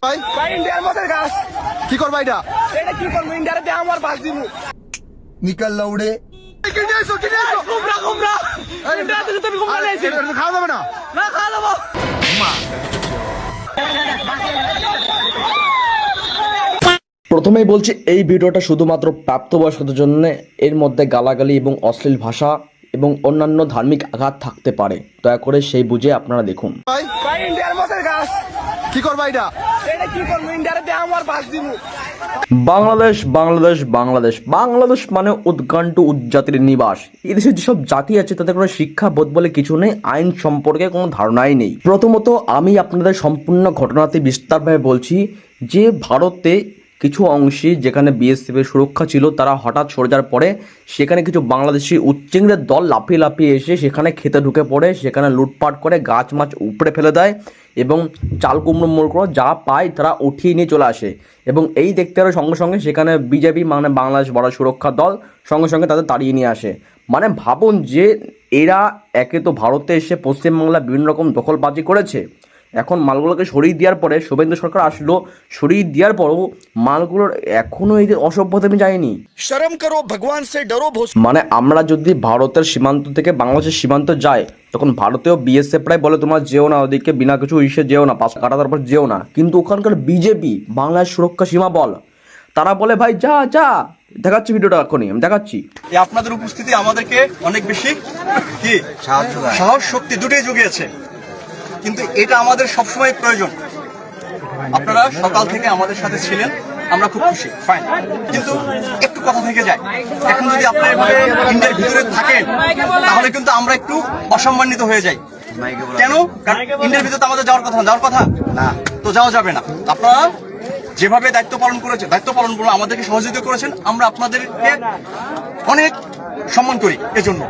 ভাই ভাই ইন্ডিয়ার মধ্যে গাছ কি করবা এটা? এটা কি করবো ইন্ডিয়ার দিয়ে আমার বাস দিব নিকাল লাউড়ে কিনে এসো কুমড়া কুমড়া ইন্ডিয়াতে যদি তুমি কুমড়া নিয়েছি খাওয়া যাবে না। না খা দেবো প্রথমেই বলছি এই ভিডিওটা শুধুমাত্র প্রাপ্তবয়স্কদের জন্য। এর মধ্যে গালাগালি এবং অশ্লীল ভাষা এবং অন্যান্য ধার্মিক আঘাত থাকতে পারে, দয়া করে সেই বুঝে আপনারা দেখুন। ভাই ভাই ইন্ডিয়ার মধ্যে গাছ কি করবা এটা? এটা কি করবো ইন্ডিয়ার দিয়ে আমার বাস দিব বাংলাদেশ বাংলাদেশ বাংলাদেশ বাংলাদেশ মানে উৎকণ্ঠ উজ্জাতির নিবাস। এদেশে যেসব জাতি আছে তাদের কোনো শিক্ষা বোধ বলে কিছু নেই, আইন সম্পর্কে কোনো ধারণাই নেই। প্রথমত আমি আপনাদের সম্পূর্ণ ঘটনাতে বিস্তারভাবে বলছি যে ভারতে কিছু অংশে যেখানে বিএসএফ এর সুরক্ষা ছিল তারা হঠাৎ সরে যাওয়ার পরে সেখানে কিছু বাংলাদেশি উচ্চিংড়ের দল লাফিয়ে লাফিয়ে এসে সেখানে খেতে ঢুকে পড়ে, সেখানে লুটপাট করে গাছ মাছ উপড়ে ফেলে দেয় এবং চাল কুমড়ো মুড়ো যা পায় তারা উঠিয়ে নিয়ে চলে আসে। এবং এই দেখতে পারে সঙ্গে সঙ্গে সেখানে বিজেপি মানে বাংলাদেশ বড় সুরক্ষা দল সঙ্গে সঙ্গে তাদের তাড়িয়ে নিয়ে আসে। মানে ভাবুন যে এরা একে তো ভারতে এসে পশ্চিমবাংলা বিভিন্ন রকম দখলবাজি করেছে, এখন মালগুলোকে সরিয়ে দেওয়ার পরে শুভেন্দু সরকার আসলো, সরিয়ে দেওয়ার পরও মালগুলোর এখনো এই যে অসভ্যতামি যায়নি। শরম করো, ভগবান সে ডরো। মানে আমরা যদি ভারতের সীমান্ত থেকে বাংলাদেশের সীমান্ত যাই তখন ভারতীয় বিএসএফরাই বলে তোমরা যেও না ওদিকে, বিনা কিছু ইসে যেও না, পাশ কাটা তারপর যেও না। কিন্তু ওখানকার বিজেপি বাংলাদেশ সুরক্ষা সীমা বল তারা বলে ভাই যা যা। দেখাচ্ছি ভিডিওটা, এখনই আমি দেখাচ্ছি। আপনাদের উপস্থিতি আমাদেরকে অনেক বেশি কি সাহস শক্তি দুটোই জুগিয়েছে, কিন্তু এটা আমাদের সবসময় প্রয়োজন। আপনারা সকাল থেকে আমাদের সাথে ছিলেন, আমরা খুব খুশি, ফাইন। কিন্তু একটু কথা থেকে যায়, এখন যদি আপনারা এভাবে ইন্ডিয়ার ভিতরে থাকেন তাহলে কিন্তু আমরা একটু অসম্মানিত হয়ে যাই। কেন? কারণ ইন্ডিয়ার ভিতরে তো আমাদের যাওয়ার কথা না, তো যাওয়া যাবে না। আপনারা যেভাবে দায়িত্ব পালন করুন, আমাদেরকে সহযোগিতা করেছেন, আমরা আপনাদেরকে অনেক সম্মান করি এজন্য।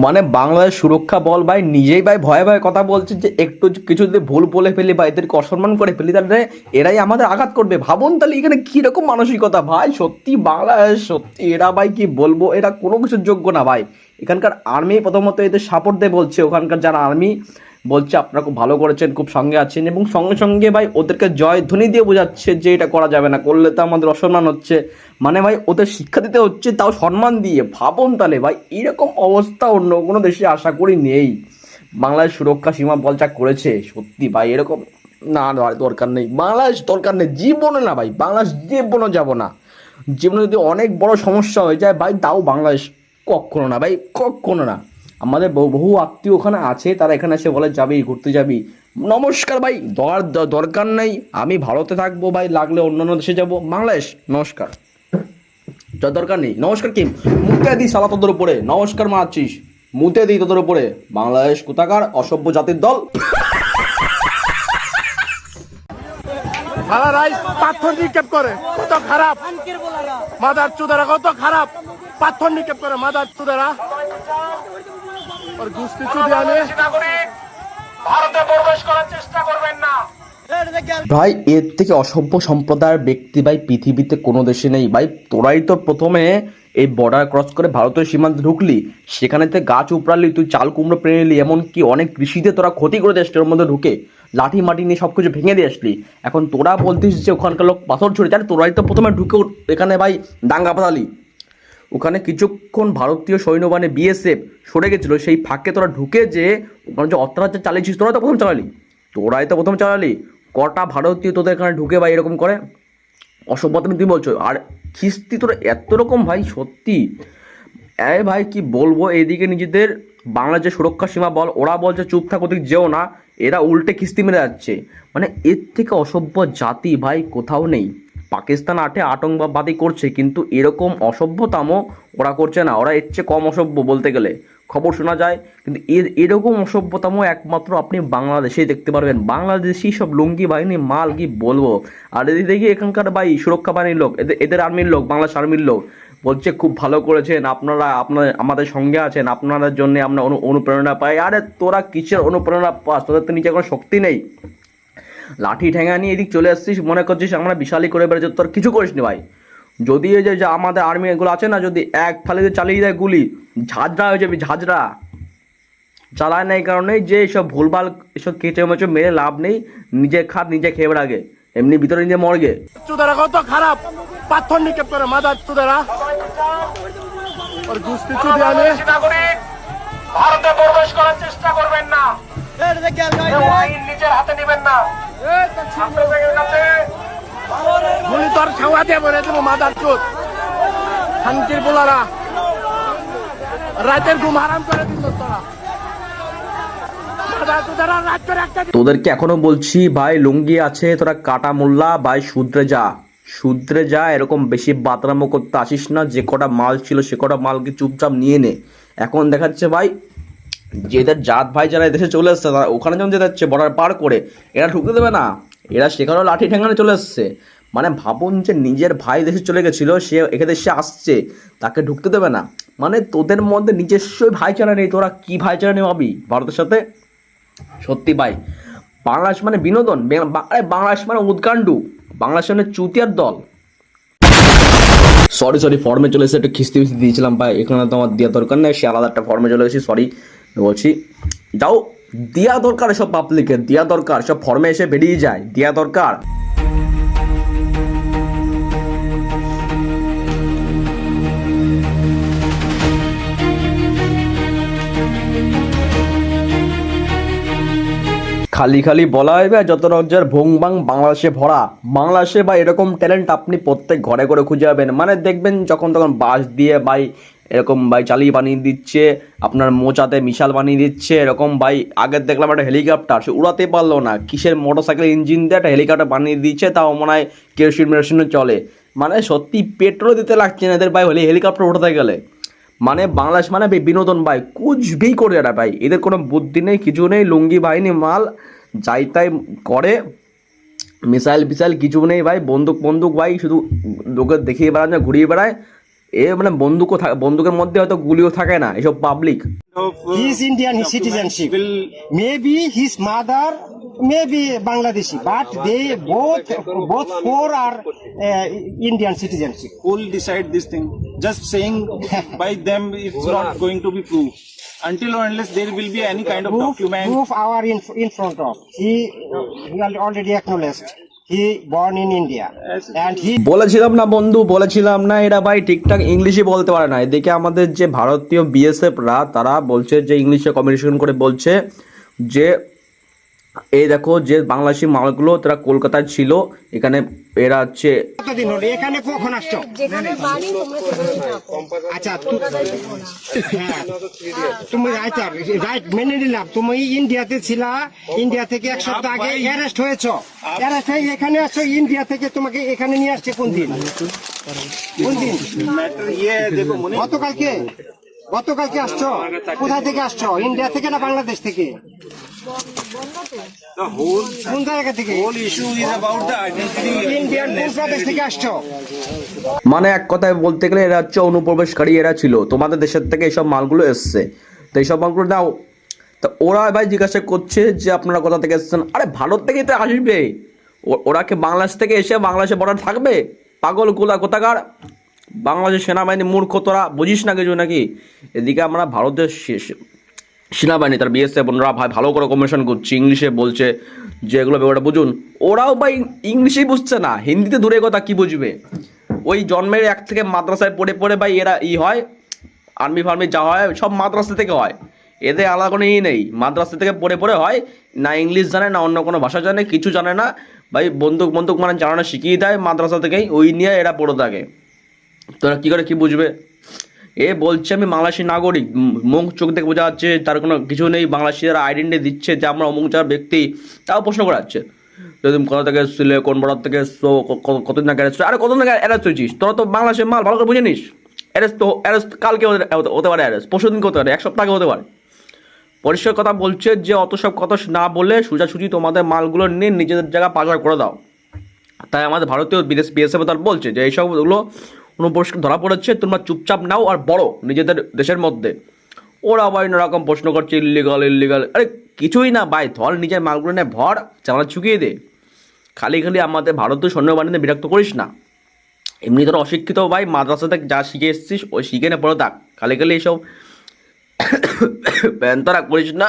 মানে বাংলাদেশ সুরক্ষা বল ভাই নিজেই ভাই ভয়ে ভয়ে কথা বলছে যে একটু কিছু যদি ভুল বলে ফেলি বা এদেরকে অসম্মান করে ফেলি তাহলে এরাই আমাদের আঘাত করবে। ভাবুন তাহলে এখানে কিরকম মানসিকতা ভাই। সত্যি বাংলাদেশ, সত্যি এরা ভাই কি বলবো, এরা কোনো কিছুর যোগ্য না ভাই। এখানকার আর্মি প্রথমত এদের সাপোর্ট দিয়ে বলছে, ওখানকার যারা আর্মি বলছে আপনারা খুব ভালো করেছেন, খুব সঙ্গে আছেন, এবং সঙ্গে সঙ্গে ভাই ওদেরকে জয় ধ্বনি দিয়ে বোঝাচ্ছে যে এটা করা যাবে না, করলে তো আমাদের অসম্মান হচ্ছে। মানে ভাই ওদের শিক্ষা দিতে হচ্ছে, তাও সম্মান দিয়ে। ভাবুন তাহলে ভাই এরকম অবস্থা অন্য কোনো দেশে আশা করি নেই। বাংলাদেশ সুরক্ষা সীমা বল যা করেছে সত্যি ভাই এরকম না দরকার নেই, বাংলাদেশ দরকার নেই জীবনে না ভাই, বাংলাদেশ জীবনে যাব না। জীবনে যদি অনেক বড় সমস্যা হয়ে যায় ভাই তাও বাংলাদেশ কখনো না ভাই, কখনো না। আমাদের বহু আত্মীয় ওখানে আছে, তারা এখানে এসে বলে যাবি ঘুরতে যাবি, নমস্কার ভাই, দরকার নেই। আমি ভারতে থাকবো ভাই, লাগলে অন্যান্য দেশে যাব, বাংলাদেশ নমস্কার, দরকার নেই। নমস্কার কি মুতে দিই সালা তোদের উপরে, নমস্কার মারছিস মুতে দিই তোদের উপরে, বাংলাদেশ কোথাকার অসভ্য জাতির দল। সারা রাইস পাথর নিক্ষেপ করে, কত খারাপ মাদার চুদারা, কত খারাপ পাথর নিক্ষেপ করে মাদার চুদারা। আর গুস্তি চুদিয়ানে ভারতে প্রবেশ করার চেষ্টা করবেন না ভাই। এর থেকে অসভ্য সম্প্রদায়ের ব্যক্তি ভাই পৃথিবীতে কোনো দেশে নেই ভাই। তোরাই তো প্রথমে এই বর্ডার ক্রস করে ভারতের সীমান্তে ঢুকলি, সেখানে থেকে গাছ উপড়ালি, তুই চাল কুমড়ো পেরে নিলি, এমনকি অনেক কৃষিতে তোরা ক্ষতি করে দিস, ওর মধ্যে ঢুকে লাঠি মাটি নিয়ে সব কিছু ভেঙে দিয়ে আসলি। এখন তোরা বলতিস যে ওখানকার লোক পাথর ছড়ে, তাহলে তোরাই তো প্রথমে ঢুকে এখানে ভাই দাঙ্গা বাঁধালি। ওখানে কিছুক্ষণ ভারতীয় সৈন্যবাহিনী বিএসএফ সরে গেছিলো, সেই ফাঁকে তোরা ঢুকে যে ওখানে যে অত্যাচার চালিয়েছিস তোরাই তো প্রথম চালালি। কটা ভারতীয় তোদের এখানে ঢুকে ভাই এরকম করে অসভ্যতা তুমি বলছো, আর খিস্তি তোরা এত রকম ভাই সত্যি। ভাই কি বলবো, এইদিকে নিজেদের বাংলাদেশের সুরক্ষা সীমা বল, ওরা বলছে চুপ থাক ওদিক যেও না, এরা উল্টে খিস্তি মেরে যাচ্ছে। মানে এর থেকে অসভ্য জাতি ভাই কোথাও নেই। পাকিস্তান আতঙ্কবাদী করছে, কিন্তু এরকম অসভ্যতামও ওরা করছে না, ওরা এর চেয়ে কম অসভ্য বলতে গেলে খবর শোনা যায়। কিন্তু এরকম অসভ্যতামও একমাত্র আপনি বাংলাদেশেই দেখতে পারবেন। বাংলাদেশি সব লুঙ্গি বাহিনী মাল কি বলবো। আর এদিকে এখানকার ভাই সুরক্ষা বাহিনীর লোক, এদের আর্মির লোক, বাংলাদেশ আর্মির লোক বলছে খুব ভালো করেছেন আপনারা, আমাদের সঙ্গে আছেন, আপনাদের জন্য আমরা অনুপ্রেরণা পাই। আরে তোরা কিসের অনুপ্রেরণা পাস? তোদের তো নিচে কোনো শক্তি নেই, লাঠি ঠেঙা নিয়ে এদিক চলে আসছিস, মনে করছিস আমরা বিশালি করে বেড়েছি, তোর কিছু করিস নি ভাই। যদি এই যে আমাদের আর্মি এগুলো আছে না, যদি এক ফালিতে চালিয়ে দেয় গুলি, ঝাঁঝরা হয়ে যাবে, ঝাঁঝরা চালায় না। এই কারণেই যে এসব ভুলভাল এসব কেটে মেচে মেরে লাভ নেই, নিজে খাত নিজে খেয়ে আগে। এমনি ভিতরে নিয়ে মর্গে। চুদারা কত খারাপ, পাথর নিক্ষেপ করে মাদার চুদারা। আর গুস্তি চুদি আনে ভারতে প্রবেশ করার চেষ্টা করবেন না, আইন নিজের হাতে নেবেন না। আপনাদের কাছে গুলি তোর খাওয়া দিয়ে বলে দেবো মাদার চোদ শান্তির বোলারা, রাতের ঘুম হারাম করে দিল তোরা। মাদার চুদারা রাত করে একটা তোদেরকে এখনো বলছি ভাই, লুঙ্গি আছে, তোরা কাটা মোল্লা ভাই, শুধরে যা, এরকম বেশি বাতরামো করতে আসিস না। যে কটা মাল ছিল সে কটা মালকে চুপচাপ নিয়ে নে। এখন দেখাচ্ছে ভাই যেদের জাত ভাই যারা এদেশে চলে এসছে তারা ওখানে যেমন যেতে যাচ্ছে বর্ডার পার করে, এরা ঢুকতে দেবে না, এরা সেখানেও লাঠি ঠেঙানে চলে এসছে। মানে ভাবুন যে নিজের ভাই দেশে চলে গেছিলো, সে এখানে দেশে আসছে, তাকে ঢুকতে দেবে না। মানে তোদের মধ্যে নিজস্ব ভাইচারা নেই, তোরা কি ভাইচারা নেই ভাবি ভারতের সাথে? সত্যি ভাই, বাংলাদেশ মানে বিনোদন, বাংলাদেশ মানে উৎকাণ্ডু, বাংলাদেশ মানে চুতিয়ার দল। সরি ফর্মে চলে এসে একটু খিস্তি ফিস্তি দিয়েছিলাম ভাই, এখানে তো আমার দেওয়া দরকার নেই, সে আলাদা একটা ফর্মে চলে গেছি, সরি বলছি। যাও, দেওয়া দরকার সব পাবলিকের, দেওয়া দরকার, সব ফর্মে এসে বেরিয়ে যায়, দেওয়া দরকার। খালি বলা হয় ভাই যত রাজ্যের ভোং বাং বাংলাদেশে ভরা। বাংলাদেশে বা এরকম ট্যালেন্ট আপনি প্রত্যেক ঘরে ঘরে খুঁজে পাবেন। মানে দেখবেন যখন তখন বাঁশ দিয়ে ভাই এরকম ভাই চালিয়ে বানিয়ে দিচ্ছে, আপনার মোচাতে মিশাল বানিয়ে দিচ্ছে এরকম ভাই। আগের দেখলাম একটা হেলিকপ্টার, সে উড়াতে পারলো না, কিসের মোটরসাইকেল ইঞ্জিন দিয়ে একটা হেলিকপ্টার বানিয়ে দিচ্ছে, তাও মনে হয় কেরোসিন মেরোসিনে চলে। মানে সত্যি পেট্রোল দিতে লাগছে না এদের ভাই হেলিকপ্টার উঠাতে গেলে। মানে বাংলাদেশ মানে বিনোদন ভাই, কুচবিই করে এরা ভাই, এদের কোনো বুদ্ধি নেই, কিছু নেই, লুঙ্গি বাহিনী মাল যাই তাই করে, মিসাইল ফিসাইল কিছু নেই ভাই, বন্দুক ভাই শুধু লোকের দেখিয়ে বেড়ায় না, ঘুরিয়ে বেড়ায়। মানে বন্দুকের মধ্যে হয়তো গুলিও থাকে না, এসব public. His Indian citizenship. Maybe his mother may be Bangladeshi, but they both four are Indian citizenship. Who will decide this thing? Just saying by them it's not going to be proved. Until or unless there will be any kind of document. Proof our in front of. He already acknowledged. He born in India, and he বলেছিলাম না বন্ধু, বলেছিলাম না, এরা ভাই ঠিকঠাক ইংলিশই বলতে পারে না। এদিকে আমাদের যে ভারতীয় বিএসএফরা তারা বলছে যে ইংলিশে কমিউনিকেশন করে বলছে যে এই দেখো যে বাংলাদেশি মালগুলো তারা কলকাতায় ছিল, এখানে এরা হচ্ছে কতদিন হলো এখানে, কখন আসছো? আচ্ছা হ্যাঁ, তুমি রাইট মেনে নিলাম, তুমি ইন্ডিয়াতে ছিলা, ইন্ডিয়া থেকে এক সপ্তাহ আগে অ্যারেস্ট হয়েছো, অ্যারেস্ট হয়ে এখানে আসছো, ইন্ডিয়া থেকে তোমাকে এখানে নিয়ে আসছে কোন দিন? গতকালকে আসছো? কোথা থেকে আসছো? ইন্ডিয়া থেকে না বাংলাদেশ থেকে? কোন জায়গা থেকে? ইন্ডিয়ান কোন প্রদেশ থেকে আসছো? মানে এক কথায় বলতে গেলে এরা হচ্ছে অনুপ্রবেশকারী, এরা ছিল তোমাদের দেশের থেকে এইসব মালগুলো এসছে, তো এইসব মালগুলো দাও। তো ওরা ভাই জিজ্ঞাসা করছে যে আপনারা কোথা থেকে এসেছেন? আরে ভারত থেকেই তো আসবে, ওরা কি বাংলাদেশ থেকে এসে বাংলাদেশে বর্ডার থাকবে? পাগল গোলা কোথাকার, বাংলাদেশের সেনাবাহিনী মূর্খ, তোরা বুঝিস না কিছু নাকি? এদিকে আমরা ভারতের সেনাবাহিনী তার বিএসএফ ওনারা ভাই ভালো করে কমিশন করছে, ইংলিশে বলছে যে এগুলো ব্যাপারটা বুঝুন। ওরাও ভাই ইংলিশেই বুঝছে না, হিন্দিতে দূরে কথা কি বুঝবে? ওই জন্মের এক থেকে মাদ্রাসায় পড়ে ভাই এরা হয়, আর্মি ফার্মি যা হয় সব মাদ্রাসা থেকে হয়, এদের আলাদা কোনো নেই, মাদ্রাসা থেকে পড়ে হয় না, ইংলিশ জানে না, অন্য কোনো ভাষা জানে, কিছু জানে না ভাই। বন্দুক মানে জানানো শিখিয়ে দেয় মাদ্রাসা থেকেই, ওই নিয়ে এরা পড়ে থাকে। তোরা কী করে কি বুঝবে? এ বলছে আমি বাংলাদেশি নাগরিক, মুখ চোখ থেকে বোঝা যাচ্ছে তার কোনো কিছু নেই, বাংলাদেশিরা আইডেন্টি দিচ্ছে যে আমরা অমুক যার ব্যক্তি, তাও প্রশ্ন করা যাচ্ছে যদি কোথা থেকে এসেছিলে, কোন বর্ডার থেকে এসছো, কতদিন আগে অ্যারেস্ট, আরে কতদিন আগে অ্যারেস্ট হয়েছিস? তোরা তো বাংলাদেশের মাল ভালো করে বুঝে নিস। অ্যারেস্ট কালকে হতে পারে, অ্যারেস্ট পরশু দিনকে হতে পারে, এক সপ্তাহ আগে হতে পারে। পরিষ্কার কথা বলছে যে অত সব কথা না বলে সোজাসুজি তোমাদের মালগুলো নিয়ে নিজেদের জায়গা পাচার করে দাও। তাই আমাদের ভারতীয় বিএসএফ তার বলছে যে এইসবগুলো অনুপ্রবেশকারী ধরা পড়েছে, তোমরা চুপচাপ নাও আর বড় নিজেদের দেশের মধ্যে। ওরা আবার এরকম প্রশ্ন করছে ইল্লিগাল, আরে কিছুই না ভাই, ধর নিজের মালগুলো নিয়ে ভর, চালা চুকিয়ে দে। খালি আমাদের ভারতীয় সৈন্যবাহিনীতে বিরক্ত করিস না। এমনি তোর অশিক্ষিত ভাই, মাদ্রাসাতে যা শিখে এসেছিস ওই শিখে নে পড়ে থাক, খালি এইসব প্যান্তরা করিস না।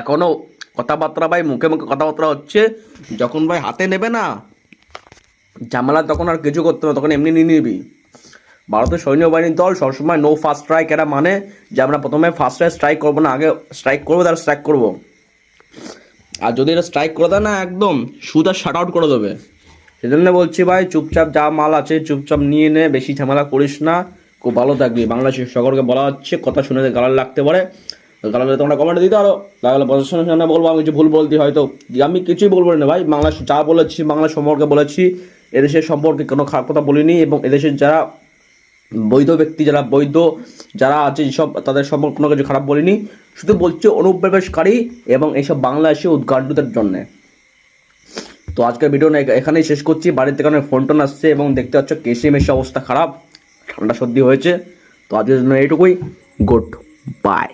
এখনো কথাবার্তা ভাই মুখে মুখে কথাবার্তা হচ্ছে, যখন ভাই হাতে নেবে না ঝামেলা তখন আর কিছু করতে হবে, তখন এমনি নিয়ে নিবি। ভারতের সৈন্যবাহিনীর দল সবসময় নো ফার্স্ট স্ট্রাইক, এরা মানে যে আমরা প্রথমে ফার্স্ট স্ট্রাইক করবো না, আগে স্ট্রাইক করবো তার স্ট্রাইক করবো। আর যদি এটা স্ট্রাইক করে দেয় না একদম সুদা শাট আউট করে দেবে। সেজন্য বলছি ভাই চুপচাপ যা মাল আছে চুপচাপ নিয়ে নে, বেশি ঝামেলা করিস না, খুব ভালো থাকবি। বাংলাদেশের সকলকে বলা হচ্ছে, কথা শুনে গালার লাগতে পারে, গালালে তোমরা কমেন্টে দিতে আরো লাগলে প্রশাসনের সামনে বলবো আমি কিছু ভুল বলতে, হয়তো আমি কিছুই বলবো না ভাই। বাংলাদেশ যা বলেছি বাংলা সম্পর্কে বলেছি, এদেশের সম্পর্কে কোনো খারাপ কথা বলিনি, এবং এদেশের যারা বৈধ ব্যক্তি যারা আছে সব তাদের সম্পর্কে কোনো কিছু খারাপ বলিনি, শুধু বলছে অনুপ্রবেশকারী এবং এইসব বাংলাদেশি উদ্গান্ডুদের জন্যে। তো আজকের ভিডিও এখানেই শেষ করছি। বাড়ির থেকে অনেক ফোন টোন আসছে এবং দেখতে পাচ্ছ কেসিএম এর অবস্থা খারাপ, ঠান্ডা সর্দি হয়েছে। তো আজকের জন্য এইটুকুই, গুড বাই।